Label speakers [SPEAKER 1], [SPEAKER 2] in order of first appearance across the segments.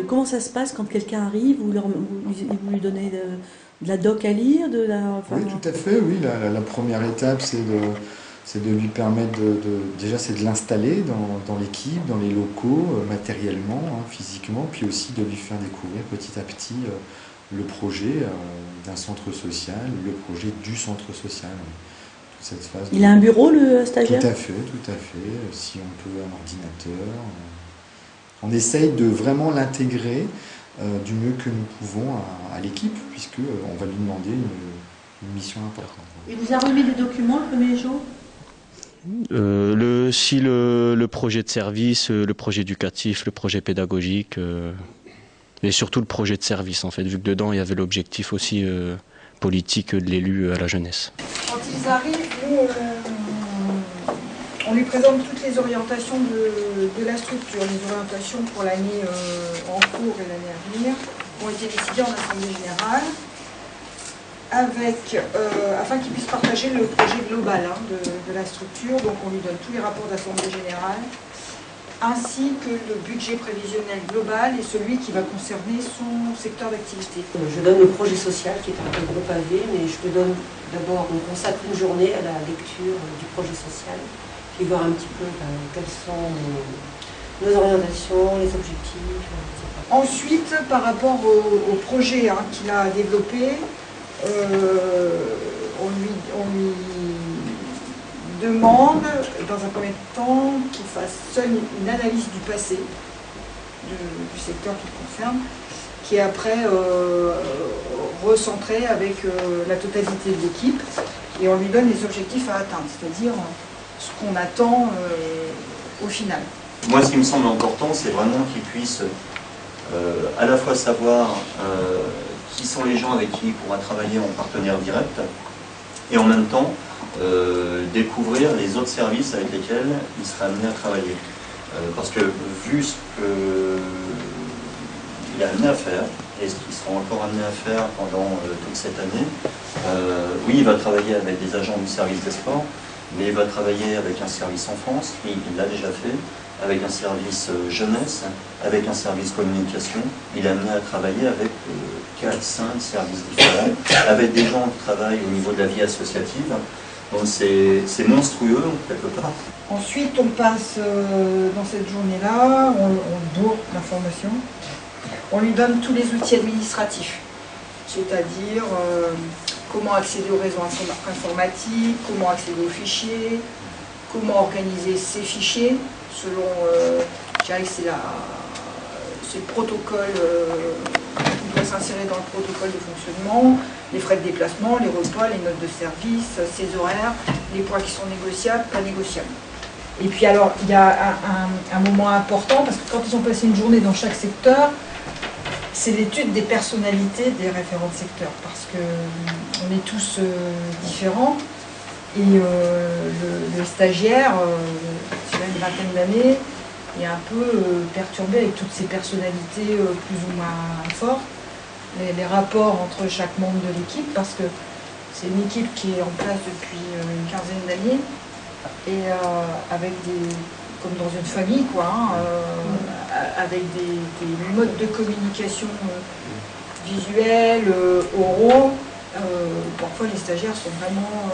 [SPEAKER 1] comment ça se passe quand quelqu'un arrive? Vous lui donnez de la doc à lire,
[SPEAKER 2] Oui, tout à fait. Oui, la première étape, c'est de lui permettre déjà, c'est de l'installer dans l'équipe, dans les locaux, matériellement, hein, physiquement, puis aussi de lui faire découvrir petit à petit le projet d'un centre social, le projet du centre social. Toute cette phase
[SPEAKER 1] Il a un bureau, le stagiaire?
[SPEAKER 2] Tout à fait, tout à fait. Si on peut, un ordinateur. On essaye de vraiment l'intégrer du mieux que nous pouvons à l'équipe, puisqu'on va lui demander une mission importante.
[SPEAKER 1] Il vous a remis des documents le premier jour?
[SPEAKER 3] Si le projet de service, le projet éducatif, le projet pédagogique, et surtout le projet de service en fait, vu que dedans il y avait l'objectif aussi politique de l'élu à la jeunesse.
[SPEAKER 4] Quand ils arrivent, nous, on lui présente toutes les orientations de la structure, les orientations pour l'année en cours et l'année à venir, qui ont été décidées en assemblée générale, afin qu'il puisse partager le projet global de la structure. Donc on lui donne tous les rapports d'assemblée générale, ainsi que le budget prévisionnel global et celui qui va concerner son secteur d'activité.
[SPEAKER 5] Je donne le projet social qui est un peu gros pavé, mais je te donne d'abord, on consacre une journée à la lecture du projet social, puis voir un petit peu quelles sont nos orientations, les objectifs, etc.
[SPEAKER 4] Ensuite, par rapport au projet qu'il a développé, on lui demande, dans un premier temps, qu'il fasse seul une analyse du passé, du secteur qu'il concerne, qui est après recentré avec la totalité de l'équipe, et on lui donne les objectifs à atteindre, c'est-à-dire ce qu'on attend au final.
[SPEAKER 6] Moi, ce qui me semble important, c'est vraiment qu'il puisse à la fois savoir qui sont les gens avec qui il pourra travailler en partenaire direct, et en même temps découvrir les autres services avec lesquels il sera amené à travailler. Parce que vu ce qu'il est amené à faire, et ce qu'il sera encore amené à faire pendant toute cette année, oui, il va travailler avec des agents du service des sports, mais il va travailler avec un service enfance, il l'a déjà fait, avec un service jeunesse, avec un service communication. Il est amené à travailler avec 4, 5 services différents, avec des gens qui travaillent au niveau de la vie associative. Donc c'est monstrueux, quelque part.
[SPEAKER 4] Ensuite, on passe dans cette journée-là, on bourre l'information, on lui donne tous les outils administratifs, c'est-à-dire comment accéder au réseau informatique, comment accéder aux fichiers, comment organiser ces fichiers, selon, je dirais que c'est le protocole qui doit s'insérer dans le protocole de fonctionnement, les frais de déplacement, les repas, les notes de service, ses horaires, les points qui sont négociables, pas négociables. Et puis alors, il y a un moment important, parce que quand ils ont passé une journée dans chaque secteur, c'est l'étude des personnalités des référents de secteur, parce qu'on est tous différents, et le stagiaire, qui a une vingtaine d'années, est un peu perturbé avec toutes ces personnalités plus ou moins fortes, les rapports entre chaque membre de l'équipe, parce que c'est une équipe qui est en place depuis une quinzaine d'années, et avec comme dans une famille, quoi, avec des modes de communication visuels, oraux. Parfois les stagiaires sont vraiment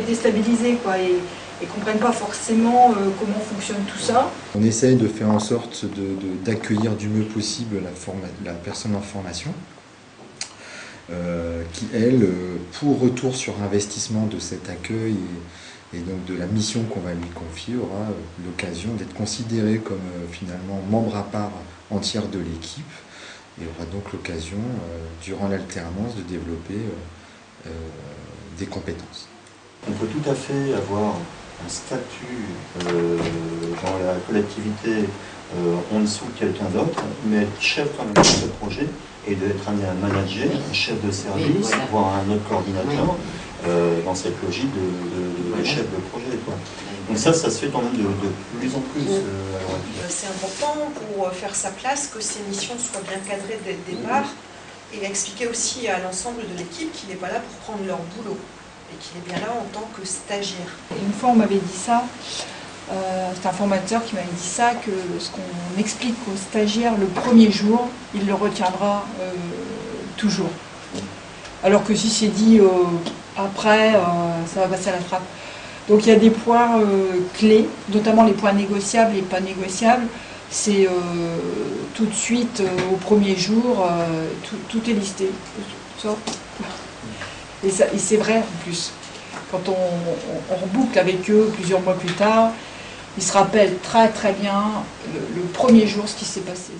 [SPEAKER 4] déstabilisés, quoi, et ne comprennent pas forcément comment fonctionne tout ça.
[SPEAKER 2] On essaye de faire en sorte d'accueillir du mieux possible la personne en formation, qui, elle, pour retour sur investissement de cet accueil et donc de la mission qu'on va lui confier, aura l'occasion d'être considérée comme finalement membre à part entière de l'équipe, et aura donc l'occasion, durant l'alternance, de développer des compétences.
[SPEAKER 6] On peut tout à fait avoir un statut dans la collectivité en dessous de quelqu'un d'autre, mais être chef quand même de ce projet et d'être amené à manager un chef de service, voire un autre coordinateur, dans cette logique de chef de projet, quoi. Donc ça se fait quand même de plus en plus.
[SPEAKER 7] C'est important pour faire sa place que ces missions soient bien cadrées dès le départ, et expliquer aussi à l'ensemble de l'équipe qu'il n'est pas là pour prendre leur boulot, et qu'il est bien là en tant que stagiaire.
[SPEAKER 4] Une fois on m'avait dit ça, C'est un formateur qui m'avait dit ça, que ce qu'on explique aux stagiaires le premier jour, il le retiendra toujours. Alors que si c'est dit après, ça va passer à la trappe. Donc il y a des points clés, notamment les points négociables et pas négociables. C'est tout de suite au premier jour, tout est listé. Et c'est vrai en plus. Quand on reboucle avec eux plusieurs mois plus tard, ils se rappellent très très bien le premier jour ce qui s'est passé.